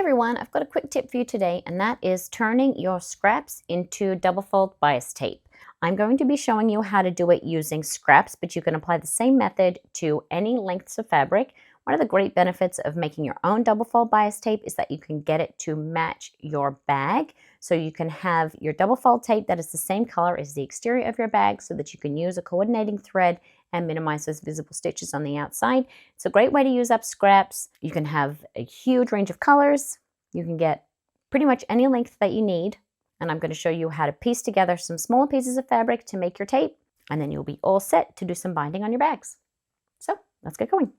everyone, I've got a quick tip for you today, and that is turning your scraps into double fold bias tape. I'm going to be showing you how to do it using scraps, but you can apply the same method to any lengths of fabric. One of the great benefits of making your own double fold bias tape is that you can get it to match your bag. So you can have your double fold tape that is the same color as the exterior of your bag so that you can use a coordinating thread and minimize those visible stitches on the outside. It's a great way to use up scraps. You can have a huge range of colors. You can get pretty much any length that you need. And I'm going to show you how to piece together some smaller pieces of fabric to make your tape, and then you'll be all set to do some binding on your bags. So let's get going.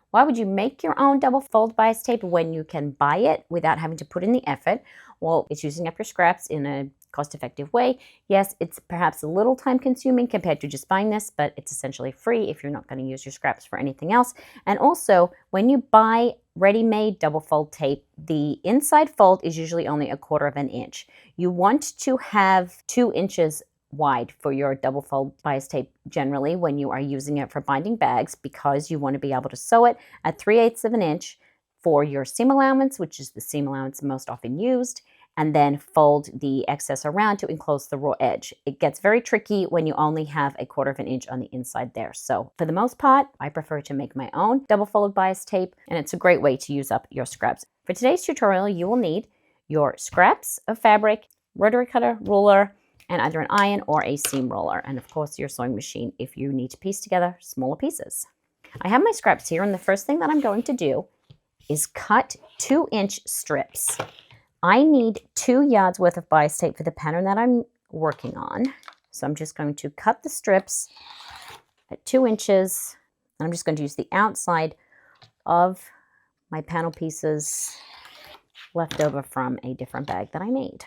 Why would you make your own double fold bias tape when you can buy it without having to put in the effort? Well, it's using up your scraps in a cost-effective way. Yes, it's perhaps a little time-consuming compared to just buying this, but it's essentially free if you're not going to use your scraps for anything else. And also, when you buy ready-made double fold tape, the inside fold is usually only 1/4 inch. You want to have 2 inches wide for your double fold bias tape generally when you are using it for binding bags, because you want to be able to sew it at 3/8 inch for your seam allowance, which is the seam allowance most often used, and then fold the excess around to enclose the raw edge. It gets very tricky when you only have 1/4 inch on the inside there. So for the most part, I prefer to make my own double fold bias tape, and it's a great way to use up your scraps. For today's tutorial, you will need your scraps of fabric, rotary cutter, ruler, and either an iron or a seam roller, and of course your sewing machine if you need to piece together smaller pieces. I have my scraps here, and the first thing that I'm going to do is cut 2-inch strips. I need 2 yards worth of bias tape for the pattern that I'm working on. So I'm just going to cut the strips at 2 inches. And I'm just going to use the outside of my panel pieces left over from a different bag that I made.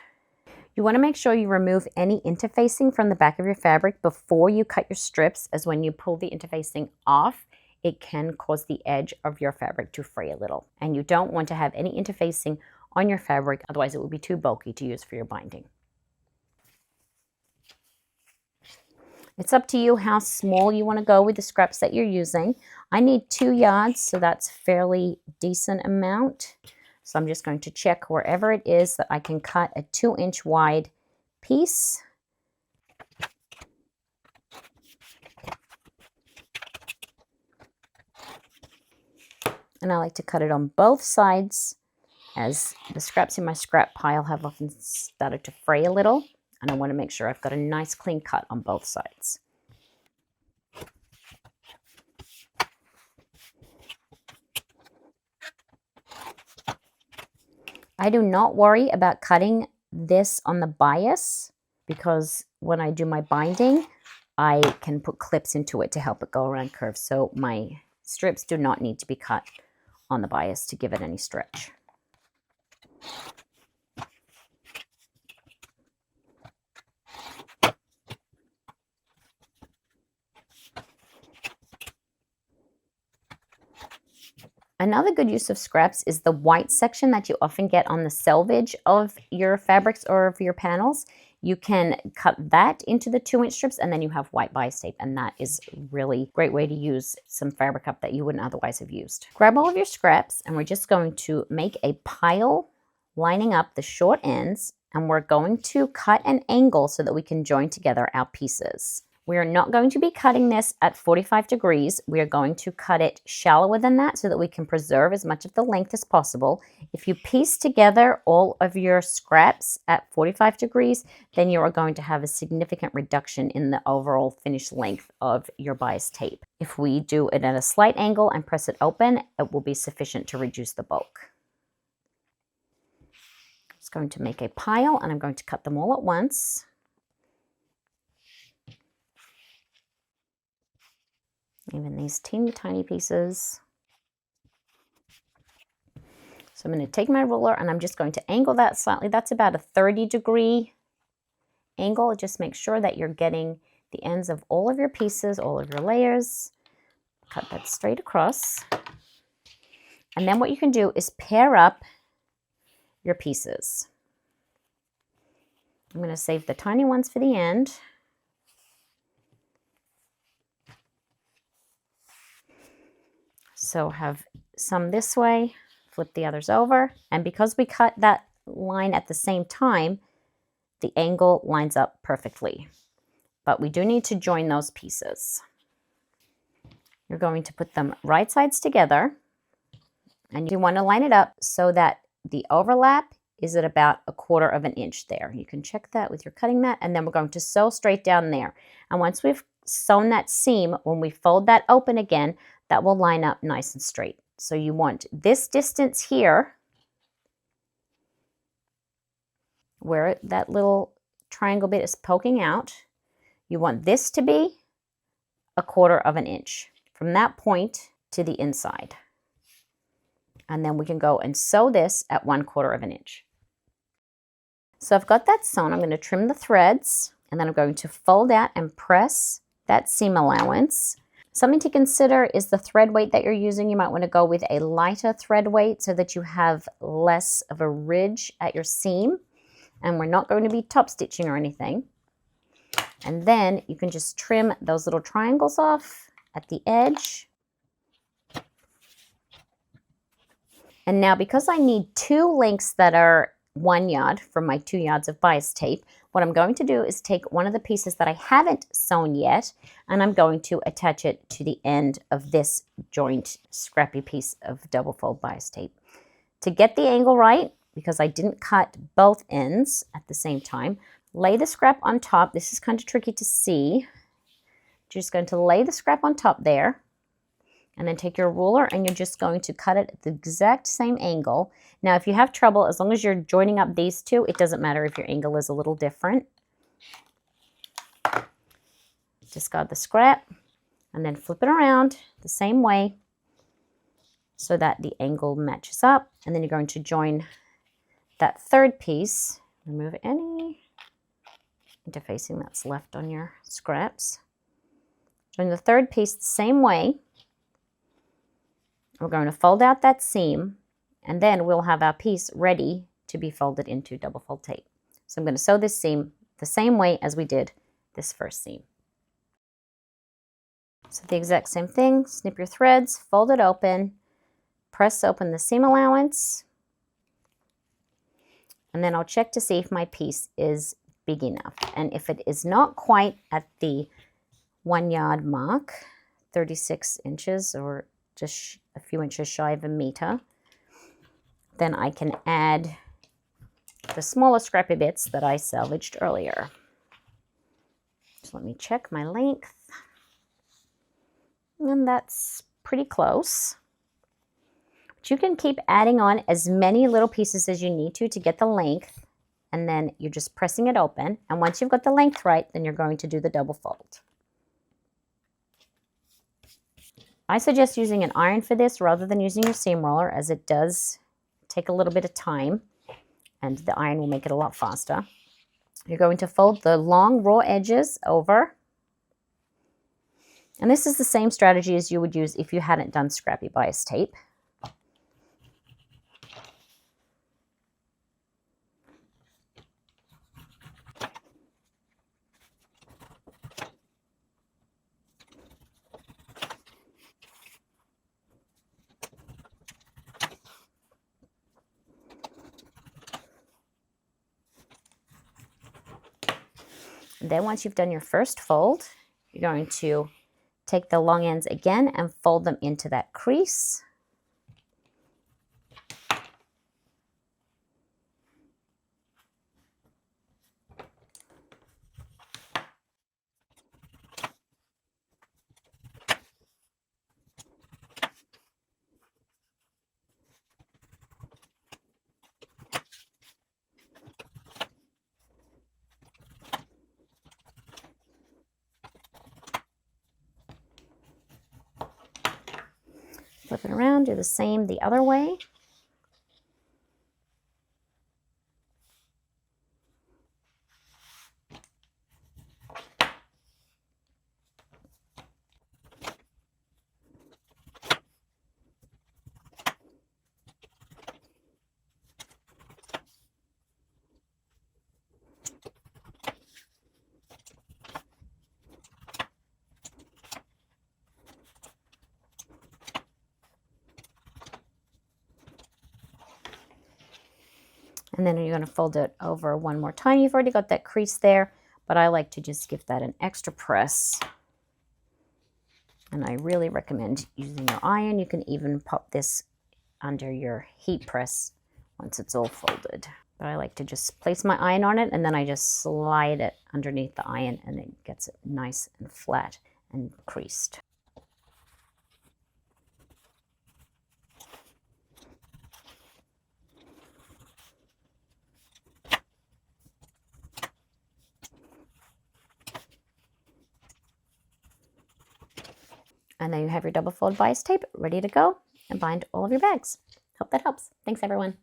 You want to make sure you remove any interfacing from the back of your fabric before you cut your strips, as when you pull the interfacing off, it can cause the edge of your fabric to fray a little. And you don't want to have any interfacing on your fabric, otherwise it will be too bulky to use for your binding. It's up to you how small you want to go with the scraps that you're using. I need 2 yards, so that's a fairly decent amount. So I'm just going to check wherever it is that I can cut a 2-inch wide piece. And I like to cut it on both sides, as the scraps in my scrap pile have often started to fray a little, and I want to make sure I've got a nice clean cut on both sides. I do not worry about cutting this on the bias, because when I do my binding, I can put clips into it to help it go around curves. So my strips do not need to be cut on the bias to give it any stretch. Another good use of scraps is the white section that you often get on the selvage of your fabrics or of your panels. You can cut that into the 2-inch strips, and then you have white bias tape, and that is a really great way to use some fabric up that you wouldn't otherwise have used. Grab all of your scraps, and we're just going to make a pile lining up the short ends, and we're going to cut an angle so that we can join together our pieces. We are not going to be cutting this at 45 degrees. We are going to cut it shallower than that so that we can preserve as much of the length as possible. If you piece together all of your scraps at 45 degrees, then you are going to have a significant reduction in the overall finished length of your bias tape. If we do it at a slight angle and press it open, it will be sufficient to reduce the bulk. I'm just going to make a pile, and I'm going to cut them all at once. Even these teeny tiny pieces. So I'm going to take my ruler, and I'm just going to angle that slightly. That's about a 30-degree angle. Just make sure that you're getting the ends of all of your pieces, all of your layers. Cut that straight across. And then what you can do is pair up your pieces. I'm going to save the tiny ones for the end. So have some this way flip the others over. And because we cut that line at the same time, the angle lines up perfectly. But we do need to join those pieces. You're going to put them right sides together, and you want to line it up so that the overlap is at about 1/4 of an inch there. You can check that with your cutting mat, and then we're going to sew straight down there. And once we've sewn that seam, when we fold that open again, that will line up nice and straight. So you want this distance here, where that little triangle bit is poking out, you want this to be 1/4 of an inch from that point to the inside. And then we can go and sew this at 1/4 of an inch. So I've got that sewn. I'm going to trim the threads, and then I'm going to fold out and press that seam allowance. Something to consider is the thread weight that you're using. You might want to go with a lighter thread weight so that you have less of a ridge at your seam. And we're not going to be top stitching or anything. And then you can just trim those little triangles off at the edge. And now, because I need 2 lengths that are 1 yard from my 2 yards of bias tape, what I'm going to do is take one of the pieces that I haven't sewn yet, and I'm going to attach it to the end of this joint scrappy piece of double fold bias tape. To get the angle right, because I didn't cut both ends at the same time, lay the scrap on top. This is kind of tricky to see. Just going to lay the scrap on top there, and then take your ruler and you're just going to cut it at the exact same angle. Now, if you have trouble, as long as you're joining up these two, it doesn't matter if your angle is a little different. Discard the scrap and then flip it around the same way so that the angle matches up. And then you're going to join that third piece. Remove any interfacing that's left on your scraps. Join the third piece the same way. We're going to fold out that seam, and then we'll have our piece ready to be folded into double fold tape. So I'm going to sew this seam the same way as we did this first seam. So the exact same thing, snip your threads, fold it open, press open the seam allowance, and then I'll check to see if my piece is big enough. And if it is not quite at the 1 yard mark, 36 inches or just a few inches shy of 1 meter, then I can add the smaller scrappy bits that I salvaged earlier. So let me check my length. And that's pretty close. But you can keep adding on as many little pieces as you need to get the length, and then you're just pressing it open. And once you've got the length right, then you're going to do the double fold. I suggest using an iron for this rather than using your seam roller, as it does take a little bit of time, and the iron will make it a lot faster. You're going to fold the long raw edges over. And this is the same strategy as you would use if you hadn't done scrappy bias tape. Then once you've done your first fold, you're going to take the long ends again and fold them into that crease. Flip it around, do the same the other way. And then you're going to fold it over one more time. You've already got that crease there, but I like to just give that an extra press. And I really recommend using your iron. You can even pop this under your heat press once it's all folded. But I like to just place my iron on it, and then I just slide it underneath the iron, and it gets it nice and flat and creased. And then you have your double fold bias tape ready to go and bind all of your bags. Hope that helps. Thanks, everyone.